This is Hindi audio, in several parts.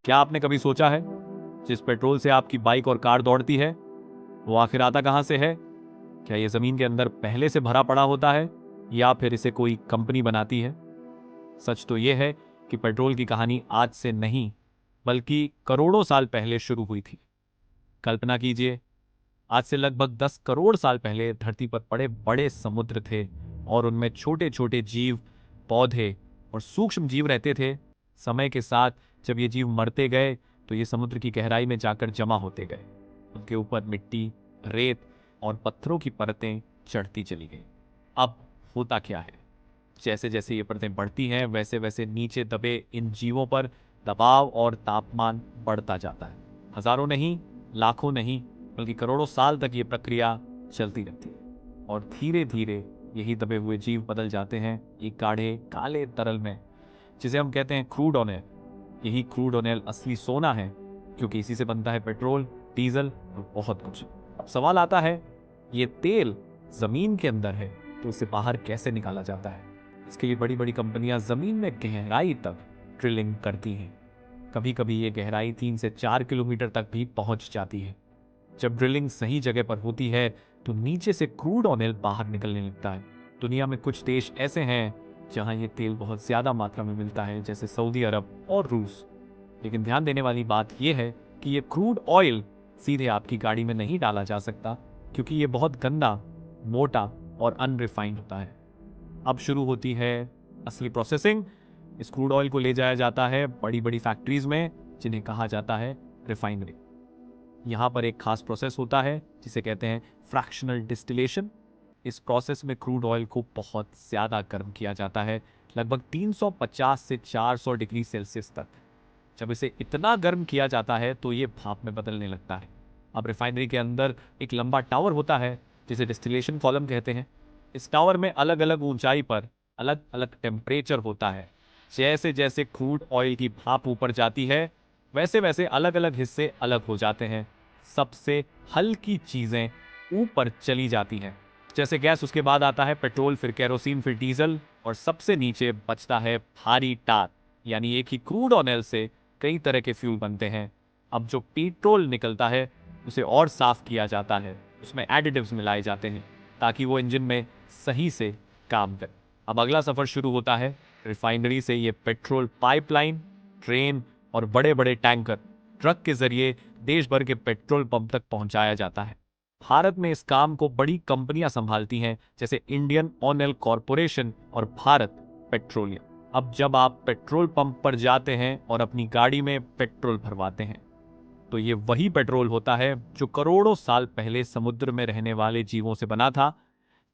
क्या आपने कभी सोचा है जिस पेट्रोल से आपकी बाइक और कार दौड़ती है वो आखिर आता कहां से है? क्या ये जमीन के अंदर पहले से भरा पड़ा होता है या फिर इसे कोई कंपनी बनाती है? सच तो यह है कि पेट्रोल की कहानी आज से नहीं बल्कि करोड़ों साल पहले शुरू हुई थी। कल्पना कीजिए, आज से लगभग 10 करोड़ साल पहले धरती पर बड़े बड़े समुद्र थे और उनमें छोटे छोटे जीव, पौधे और सूक्ष्म जीव रहते थे। समय के साथ जब ये जीव मरते गए तो ये समुद्र की गहराई में जाकर जमा होते गए। उनके ऊपर मिट्टी, रेत और पत्थरों की परतें चढ़ती चली गई। अब होता क्या है, जैसे जैसे ये परतें बढ़ती हैं वैसे वैसे नीचे दबे इन जीवों पर दबाव और तापमान बढ़ता जाता है। हजारों नहीं, लाखों नहीं, बल्कि करोड़ों साल तक ये प्रक्रिया चलती रहती है और धीरे धीरे यही दबे हुए जीव बदल जाते हैं एक गाढ़े काले तरल में, जिसे हम कहते हैं क्रूड ऑयल। यही क्रूड ऑयल असली सोना है, क्योंकि इसी से बनता है पेट्रोल, डीजल और बहुत कुछ। अब सवाल आता है, ये तेल जमीन के अंदर है तो इसे बाहर कैसे निकाला जाता है? इसके लिए बड़ी बड़ी कंपनियां जमीन में गहराई तक ड्रिलिंग करती हैं। कभी कभी ये गहराई 3 से 4 किलोमीटर तक भी पहुंच जाती है। जब ड्रिलिंग सही जगह पर होती है तो नीचे से क्रूड ऑयल बाहर निकलने लगता है। दुनिया में कुछ देश ऐसे हैं जहां ये तेल बहुत ज्यादा मात्रा में मिलता है, जैसे सऊदी अरब और रूस। लेकिन ध्यान देने वाली बात यह है कि ये क्रूड ऑयल सीधे आपकी गाड़ी में नहीं डाला जा सकता, क्योंकि ये बहुत गंदा, मोटा और अनरिफाइंड होता है। अब शुरू होती है असली प्रोसेसिंग। इस क्रूड ऑयल को ले जाया जाता है बड़ी बड़ी फैक्ट्रीज में, जिन्हें कहा जाता है रिफाइनरी। यहाँ पर एक खास प्रोसेस होता है जिसे कहते हैं फ्रैक्शनल डिस्टिलेशन। इस प्रोसेस में क्रूड ऑयल को बहुत ज़्यादा गर्म किया जाता है, लगभग 350 से 400 डिग्री सेल्सियस तक। जब इसे इतना गर्म किया जाता है तो ये भाप में बदलने लगता है। अब रिफाइनरी के अंदर एक लंबा टावर होता है जिसे डिस्टिलेशन कॉलम कहते हैं। इस टावर में अलग अलग ऊंचाई पर अलग अलग टेम्परेचर होता है। जैसे जैसे क्रूड ऑयल की भाप ऊपर जाती है वैसे वैसे अलग अलग हिस्से अलग हो जाते हैं। सबसे हल्की चीजें ऊपर चली जाती हैं, जैसे गैस, उसके बाद आता है पेट्रोल, फिर केरोसिन, फिर डीजल, और सबसे नीचे बचता है भारी टार। यानी एक ही क्रूड ऑयल से कई तरह के फ्यूल बनते हैं। अब जो पेट्रोल निकलता है उसे और साफ किया जाता है, उसमें एडिटिव्स मिलाए जाते हैं ताकि वो इंजन में सही से काम करे। अब अगला सफर शुरू होता है। रिफाइनरी से ये पेट्रोल पाइपलाइन, ट्रेन और बड़े बड़े टैंकर, ट्रक के जरिए देश भर के पेट्रोल पंप तक पहुंचाया जाता है। भारत में इस काम को बड़ी कंपनियां संभालती हैं, जैसे इंडियन ऑयल कॉरपोरेशन और भारत पेट्रोलियम। अब जब आप पेट्रोल पंप पर जाते हैं और अपनी गाड़ी में पेट्रोल भरवाते हैं तो ये वही पेट्रोल होता है जो करोड़ों साल पहले समुद्र में रहने वाले जीवों से बना था।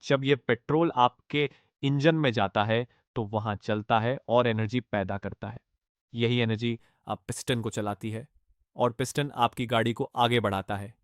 जब ये पेट्रोल आपके इंजन में जाता है तो वहां चलता है और एनर्जी पैदा करता है। यही एनर्जी आप पिस्टन को चलाती है और पिस्टन आपकी गाड़ी को आगे बढ़ाता है।